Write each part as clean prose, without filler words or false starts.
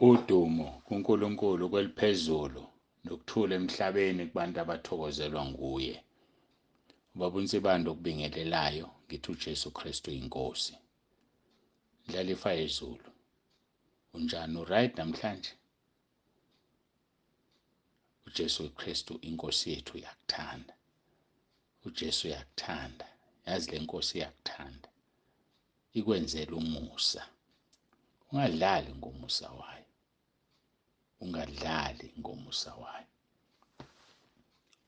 Udumo kuNkulunkulu kweliphezulu nokuthula emhlabeni kubantu abathokozelwa nguye. Ubaba uNsibande okubingelelayo ngithi uJesu Kristu inkosi. Dlala ezulu. Unjani uright namhlanje? uJesu Kristu inkosi yethu uyakuthanda. uJesu uyakuthanda. Yazi le nkosi iyakuthanda. Ikwenzela umusa. Ungadlali ngomusa wayo. Ungadlali ngomusa wayo.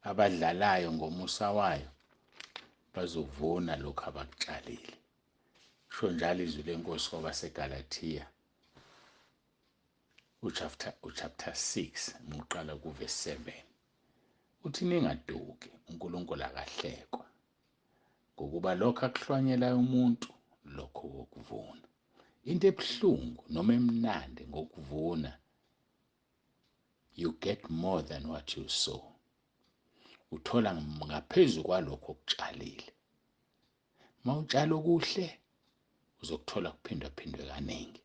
Abadlalayo ngomusa wayo bazovuna lokho abakutshalile. Sho njalo izwi lenkosi kwabaseGalathiya uchapter 6 uqala kuverse 7. Uthi ningaduki, uNkulunkulu akahlekwa. Ngokuba lokho akuhlwanyelayo umuntu lokho wokuvuna. Into ebuhlungu noma emnandi ngokuvuna, you get more than what you sow. Uthola ngaphezulu kwalokho okutshalile. Mawutshala okuhle uzokuthola kuphindwaphindwe kaningi.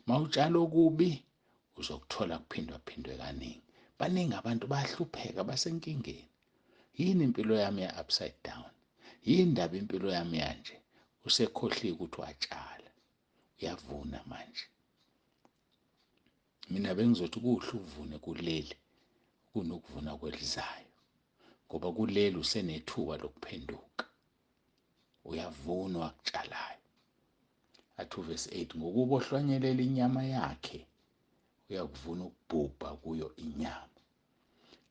Mawutshala okubi uzokuthola kuphindwaphindwe kaningi. Baningi abantu bayahlupheka basenkingeni. Yini impilo yami ya upside down? Yini indaba impilo yami yanje? Usekhohliwe ukuthi watshala. Uyavuna manje. Mina bengizothi kuhle uvune kuleli kunokuvuna kwelizayo. Ngoba kuleli usenethuba lokuphenduka. Uyavuna wakutshalayo. Athi verse 8, ngokuba ohlwanyelela inyama yakhe uyakuvuna ukubhubha kuyo inyama.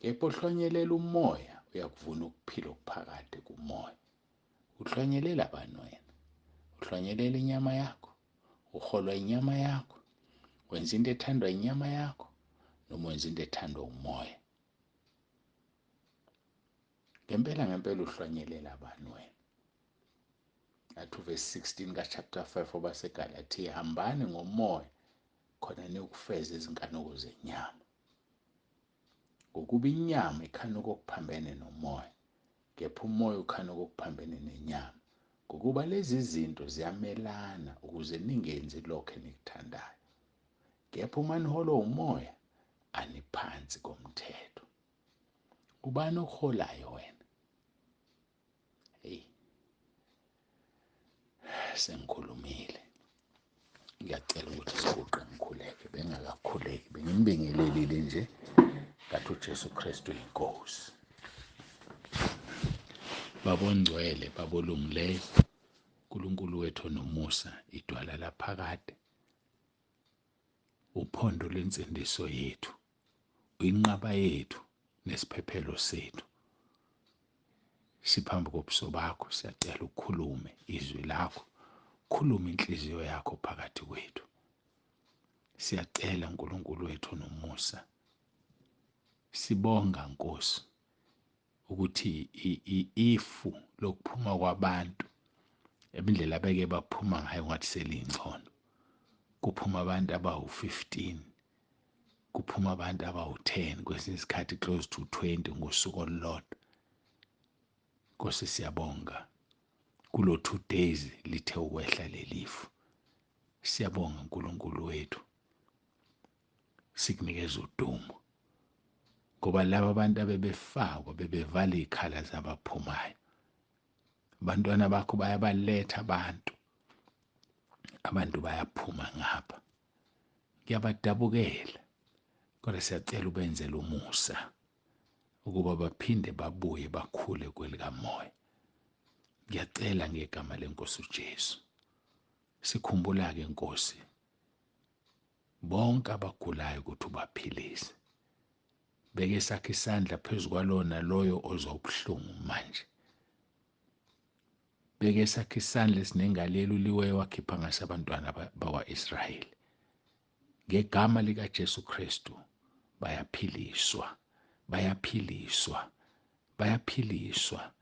Kepha ohlwanyelela umoya uyakuvuna ukuphila okuphakade kumoya. Uhlwanyelela bani wena? Uhlwanyelela inyama yakho? Uholwa inyama yakho? Wenza into ethandwa inyama yakho noma wenza into ethandwa umoya? Ngempela uhlwanyelela bani wena? Athi verse 16 ka-chapter 5 wabaseGalathiya, hambani ngomoya khona niyokufeza izinkanuko zenyama. Ngokuba inyama ikhanuka okuphambene nomoya, kepha umoya ukhanuka okuphambene nenyama. Ngokuba lezi zinto ziyamelana ukuze ningenzi lokho enikuthandayo. Kepha uma niholwa umoya aniphansi komthetho. Ubani oholayo wena? Hey. Sengikhulumile. Ngiyacela ukuthi sihuqe ngikhuleke. Bengakakhuleki. Bengibingelelile nje. Ngathi uJesu Kristu inkosi. Babongcwele, babolungileyo. uNkulunkulu wethu nomusa idwala laphakade. Uphondo lwensindiso yethu. Uyinqaba yethu nesiphephelo sethu. Siphambi kobuso bakho siyacela ukukhulume izwi lakho. Khuluma inhliziyo yakho phakathi kwethu. Siyacela uNkulunkulu wethu nomusa. Sibonga Nkosi ukuthi ifu lokuphuma kwabantu ebindlela beke baphuma ngayo ngathi selingcono. Kuphuma abantu abawu-15, kuphuma abantu abawu-10, kwesinye isikhathi close to 20 ngosuku olulodwa. Nkosi siyabonga. Kulo 2 days lithe ukwehla lelifu. Siyabonga uNkulunkulu wethu. Sikunikeza udumo. Ngoba laba abantu abebefakwa bebevala ikhala zabaphumayo. Abantwana bakho bayabaletha abantu bayaphuma ngapha. Ngiyabadabukela. Kodwa siyacela ubenzele umusa ukuba baphinde babuye bakhule kwelikamoya. Ngiyacela ngegama lenkosi uJesu. Sikhumbula ke Nkosi bonke abagulayo ukuthi ubaphilise. Beke sakhe isandla phezu kwalona loyo ozawubuhlungu manje. Beke sakhe isandla esinengalelo uliwe wakhipha ngasabantwana bakwa-Israyeli. Ngegama lika Jesu Kristu bayaphiliswa. Bayaphiliswa. Bayaphiliswa.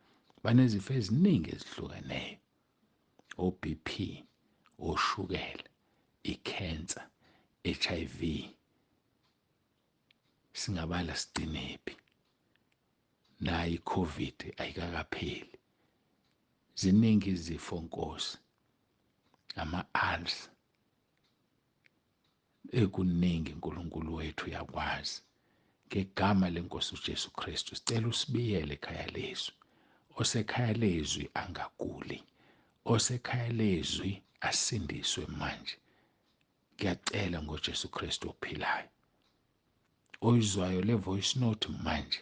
Banezifo eziningi ezihlukeneyo. OBP, oshukela, ikhensa, HIV. Singabala sicinephi. Nayi iCovid ayikakapheli. Ziningi izifo Nkosi. Ama-ulcer. ekuningi uNkulunkulu wethu uyakwazi. Ngegama lenkosi uJesu Kristu sicela usibiyele ekhaya lezwi. Osekhaya lezwi angaguli. Osekhaya lezwi asindiswe manje. Ngiyacela ngoJesu Kristu ophilayo. Oyizwayo le voice note manje,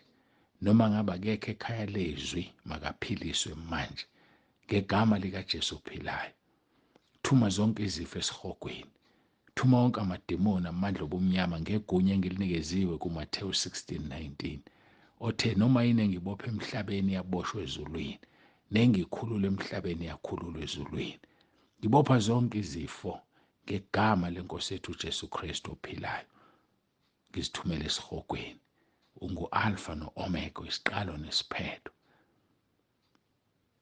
noma ngabe akekho ekhaya lezwi, makaphiliswe manje. Ngegama likaJesu ophilayo. Thuma zonke izifo esihogweni. Thuma wonke amademoni amandla obumnyama ngegunya engilinikeziwe kuMathewu 16:19. Othe noma yini engibophe emhlabeni yaboshwe ezulwini, nengikhulule emhlabeni yakhululwe ezulwini. Ngibopha zonke izifo ngegama lenkosi yethu uJesu Kristu ophilayo. Ngizithumele esihogweni. Ungu-Alpha no-Omega, isiqalo nesiphetho.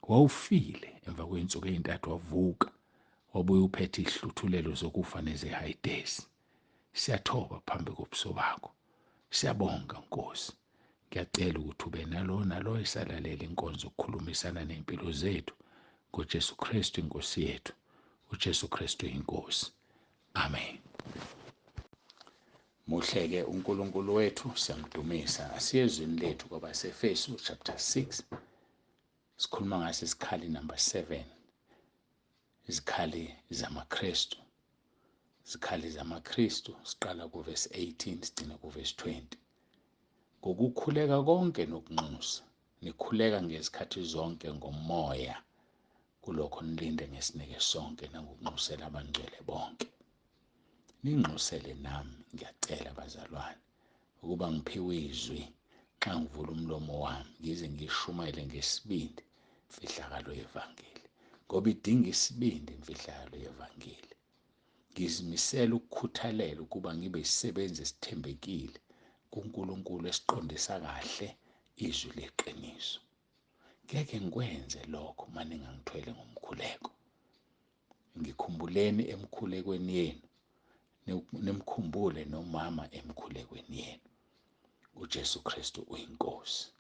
Wawufile emva kwey'nsuku ey'ntathu wavuka. Wabuye uphethe ihluthulelo zokufa nezehayidesi. Siyathoba phambi kobuso bakho. Siyabonga Nkosi. Ngiyacela ukuthi ube nalo esalalela inkonzo ukukhulumisana nempilo zethu. NgoJesu Kristu inkosi yethu. uJesu Kristu inkosi. Amen. Muhle-ke uNkulunkulu wethu, siyamdumisa. Asiyezwini lethu kwabaseFesu chapter 6. Sikhuluma ngaso isikhali number 7. Izikhali zamaKristu. Izikhali zamaKristu siqala kuverse 18 sigcina kuverse 20. Ngokukhuleka konke nokunxusa, nikhuleka ngezikhathi zonke ngomoya, kulokho nilinde ngesineke sonke nangokunxusela abangcwele bonke. Ninxusele nami, ngiyacela bazalwane, ukuba ngiphiwe izwi xa ngivula umlomo wami, ngize ngishumayele ngesibindi imfihlakalo yevangeli. Ngoba idinga isibindi imfihlakalo yevangeli. Ngizimisela ukukhuthalela ukuba ngibe isisebenzi esithembekile kuNkulunkulu esiqondisa kahle izwi leqiniso. Ngeke ngikwenze lokho uma ningangithwele ngomkhuleko. Ngikhumbuleni emkhulekweni yenu, nimkhumbule nomama emkhulekweni yenu. uJesu Kristu uyinkosi.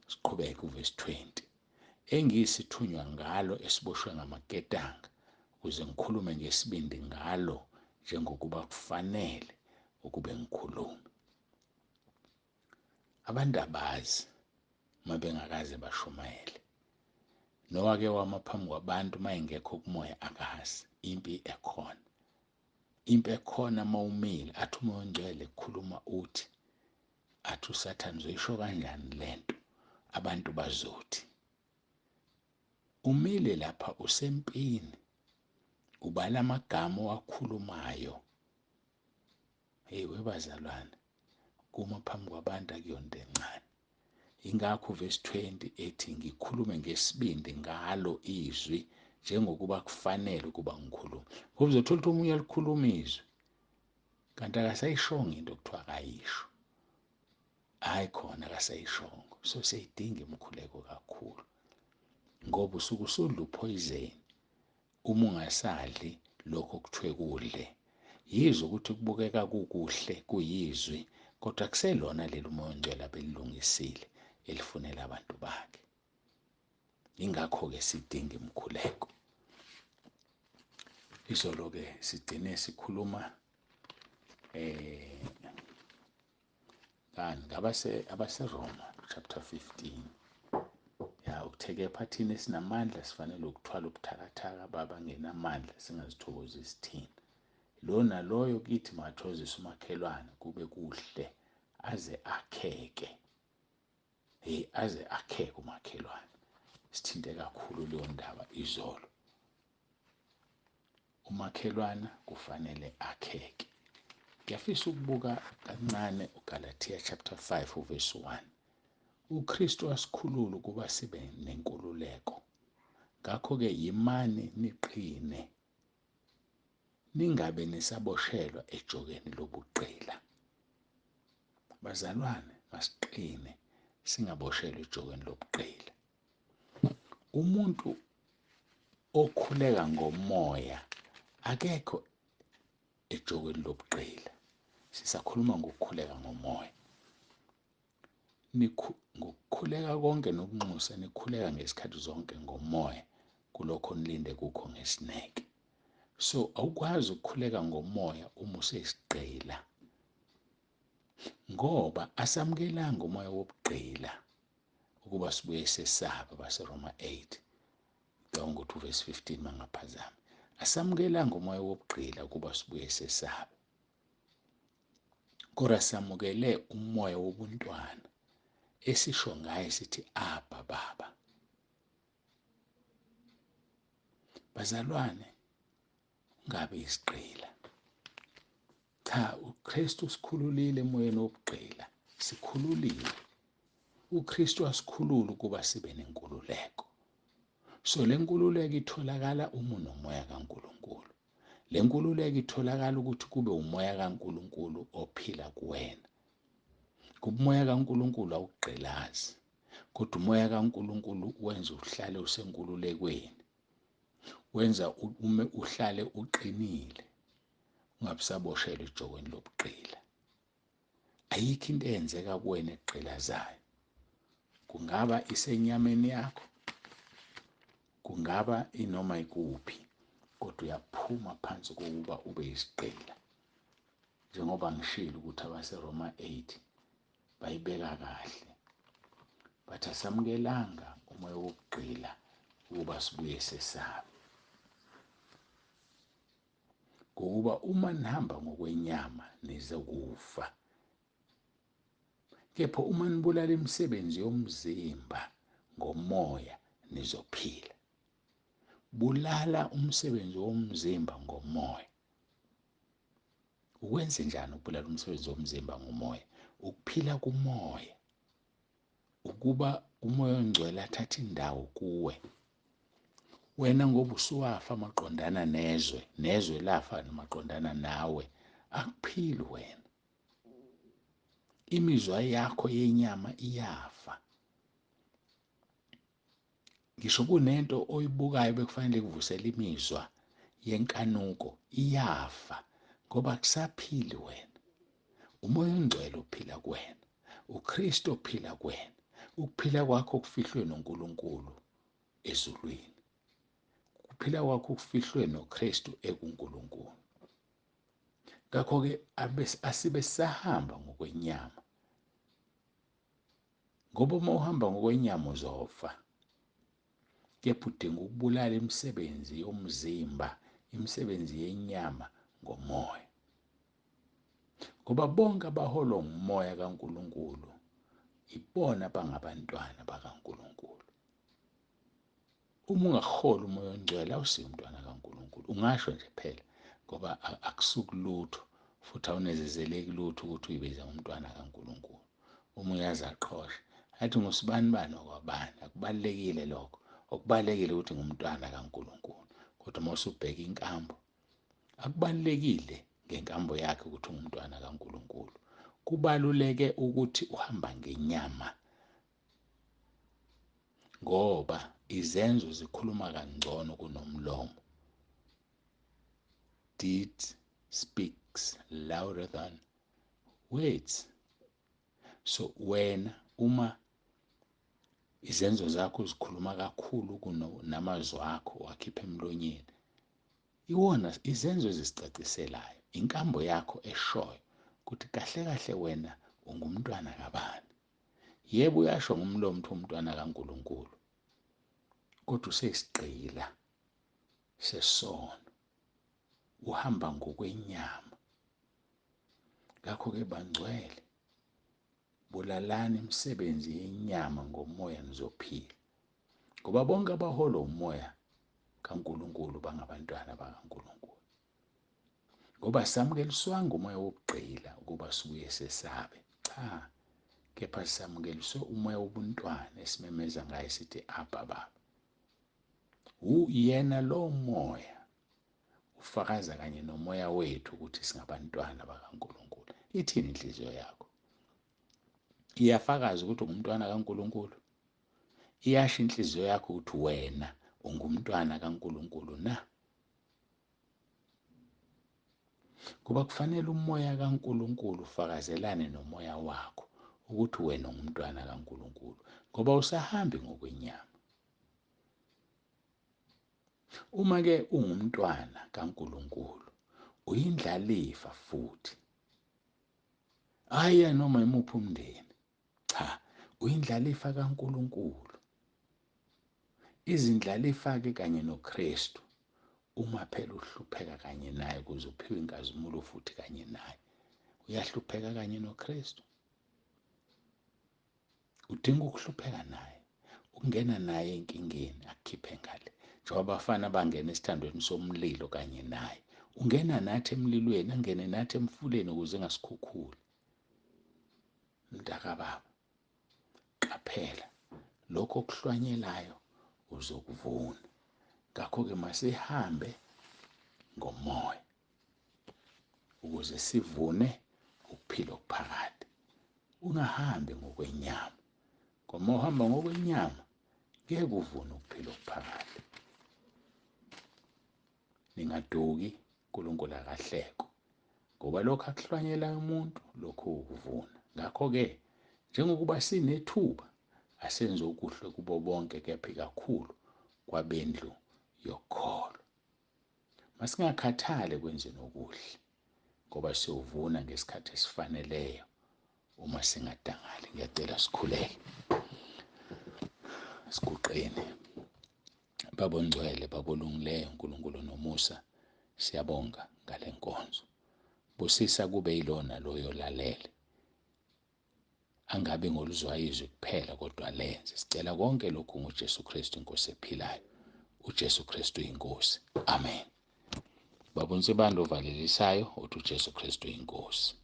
Siqhubeke kuverse 20. Engiyisithunywa ngalo esiboshwe ngamaketanga, ukuze ngikhulume ngesibindi ngalo njengokuba kufanele ukube ngikhulume. Abantu abazi uma bengakaze bashumayele. Nowa-ke wama phambi kwabantu uma engekho kumoya akazi. Impi ekhona. Impi ekhona uma umile, athi umoya ongcwele kukhuluma uthi, athi uSathane uzoyisho kanjani lento, abantu bazothi. Umile lapha usempini, ubala amagama owakhulumayo. Hey webazalwane, kuma phambi kwabantu akuyonto encane. Ingakho verse 20 ethi ngikhulume ngesibindi ngalo izwi njengokuba kufanele ukuba ngikhulume. Ngoba uzothola ukuthi umunye alikhuluma izwi kanti akasayishongo into okuthiwa akayisho. Hayi khona akasayishongo. So siyayidinga imikhuleko kakhulu. Ngoba usuke usudla uphoyizeni uma ungasadli lokho okuthiwe kudle. Yizwe ukuthi kubukeka kukuhle kuyizwi, kodwa kuselona leli umoya ongcwele abelilungisile elifunela abantu bakhe. Ingakho-ke sidinga imikhuleko. Izolo-ke sigcine sikhuluma abaseRoma chapter 15. Ya ukutheke ephathini esinamandla sifanele ukuthwala ubuthakathaka babangenamandla singazithokozisi thina. Lona loyo kithi mathokozisa umakhelwane kube kuhle aze akheke. Aze akheke umakhelwane. Sithinte kakhulu leyo ndaba izolo. Umakhelwane kufanele akheke. Ngiyafisa ukubuka kancane uGalatia chapter 5 verse 1. uKristu asikhulula ukuba sibe nenkululeko. Ngakho-ke yimani niqine, ningabe nisaboshelwa ejokeni lobuqila. Bazalwane, masiqine singaboshelwa ejokeni lobuqila. Umuntu okhuleka ngomoya akekho ejokeni lobuqila. Sisakhuluma ngokukhuleka ngomoya. Ngokukhuleka konke nokunxusa nikhuleka ngesikhathi zonke ngomoya, kulokho nilinde kukho ngesineke. So awukwazi ukukhuleka ngomoya uma usesigqila, ngoba asamukelanga umoya wobugqila ukuba sibuye sesaba. baseRoma 8 ngicabanga ukuthi uverse 15 mangaphazami. Asamukelanga umoya wobugqila ukuba sibuye sesaba, kodwa samukele umoya wobuntwana esisho ngaye sithi Abba Baba. Bazalwane, ungabe isigqila. Cha, uKristu usikhululile emoyeni wobugqila, sikhululiwe. uKristu asikhulula ukuba sibe nenkululeko. So le nkululeko itholakala uma unomoya kaNkulunkulu. Le nkululeko itholakala ukuthi kube umoya kaNkulunkulu ophila kuwena. Umoya kaNkulunkulu awugqilazi, kodwa umoya kaNkulunkulu wenza uhlale usenkululekweni, wenza uhlale uqinile, ungabisaboshelwa ejokweni lobugqila. Ayikho into eyenzeka kuwena egqilazayo. Kungaba isenyameni yakho, kungaba inoma ikuphi, kodwa uyaphuma phansi kokuba ube yisigqila. Njengoba ngishilo ukuthi abaseRoma 8 bayibeka kahle, bathi asamukelanga umoya wokugqila ukuba sibuye sesabe. Ngokuba uma nihamba ngokwenyama nizokufa, kepha uma nibulala imisebenzi yomzimba ngomoya nizophila. Bulala umsebenzi womzimba ngomoya. Ukwenze njani ukubulala umsebenzi womzimba ngomoya? Ukuphila kumoya, ukuba umoya ongcwele athatha indawo kuwe. Wena ngoba usuwafa maqondana nezwe lafa maqondana nawe, akuphili wena. Imizwa yakho yenyama iyafa. Ngisho kunento oyibukayo bekufanele kuvusela imizwa yenkanuko, iyafa ngoba kusaphili wena. Umoya ongcwele uphila kuwena, uKristu ophila kuwena. Ukuphila kwakho kufihlwe noNkulunkulu ezulwini. Ukuphila kwakho kufihlwe noKristu ekuNkulunkulu. Ngakho-ke asibe sahamba ngokwenyama, ngoba uma uhamba ngokwenyama uzofa. Kepha udinga ukubulala imisebenzi yomzimba, imisebenzi yenyama ngomoya. Ngoba bonke abaholwa ngumoya kaNkulunkulu ibona bangabantwana bakaNkulunkulu. Uma ungaholi umoya ongcwele awusiyo umntwana kaNkulunkulu. Ungasho nje phela ngoba akusukulutho futhi awunezezeleki lutho ukuthi uyibize umntwana kaNkulunkulu. Uma uyazi aqhosha athi ngusibani bani wakwabani, akubalekile lokho. Okubalekile ukuthi ngumntwana kaNkulunkulu. Kodwa uma usubheka inkambo, akubalekile ngenkambo yakhe ukuthi ungumntwana kaNkulunkulu. Kubaluleke ukuthi uhamba ngenyama, ngoba izenzo zikhuluma kangcono kunomlomo. Deeds speaks louder than words. So wena uma izenzo zakho zikhuluma kakhulu kunamazwi akho wakhipha emlonyeni, iwona izenzo ezisicaciselayo, inkambo yakho eshoyo ukuthi kahle kahle wena ungumntwana kabani. Yebo uyasho ngomlomo ukuthi umntwana kaNkulunkulu, kodwa usesigqila sesono, uhamba ngokwenyama. Ngakho-ke bangcwele, bulalani imisebenzi yenyama ngomoya nizophila. Ngoba bonke abaholwa umoya kaNkulunkulu bangabantwana bakaNkulunkulu. Ngoba samukeliswanga umoya wobugqila ukuba sibuye sesabe. Cha, kepha samukeliswe umoya wobuntwana esimemeza ngaye sithi Abba Baba. Yena lo moya ufakaza kanye nomoya wethu ukuthi singabantwana bakaNkulunkulu. Ithini inhliziyo yakho? Iyafakaza ukuthi ungumntwana kaNkulunkulu? Iyasho inhliziyo yakho ukuthi wena ungumntwana kaNkulunkulu na? Kuba kufanele umoya kaNkulunkulu ufakazelane nomoya wakho ukuthi wena ungumntwana kaNkulunkulu, ngoba usahambi ngokwenyama. Uma-ke ungumntwana kaNkulunkulu, uyindlalifa futhi. Hhayi noma yimuphi umndeni. Cha, uyindlalifa kaNkulunkulu. Izindlalifa-ke kanye noKristu, uma phela uhlupheka kanye naye ukuze uphiwe inkazimulo futhi kanye naye, uyahlupheka kanye noKristu. Udinga ukuhlupheka naye, ukungena naye enkingeni akukhiphe ngale. Njengoba abafana bangena esithandweni somlilo kanye naye, ungena nathi emlilweni, angene nathi emfuleni ukuze engasikhukhuli. Mntakababa, qaphela lokho okuhlwanyelayo uzokuvuna. Ngakho-ke masihambe ngomoya ukuze sivune ukuphila okuphakade. Ungahambi ngokwenyama, ngoba uma uhamba ngokwenyama ngeke uvune ukuphila okuphakade. Ningaduki, uNkulunkulu akahlekwa, ngoba lokhu akuhlwanyelayo umuntu lokhu ukuvuna. Ngakho-ke njengokuba sinethuba, asenze okuhle kubo bonke, kepha ikakhulu kwabendlu yokholo. Masingakhathali ekwenzeni okuhle, ngoba siyovuna ngesikhathi esifaneleyo uma singadangali. Ngiyacela sikhuleke, siguqeni. Baba ongcwele, Baba olungileyo, uNkulunkulu nomusa, siyabonga ngale nkonzo. Busisa kube yilona loyo lalele, angabi ngoluzwayo izwi kuphela kodwa lenze. Sicela konke lokhu ngoJesu Kristu inkosi ephilayo. uJesu Kristu inkosi. Amen. Baba uNsibande ovalelisayo uthi uJesu Kristu inkosi.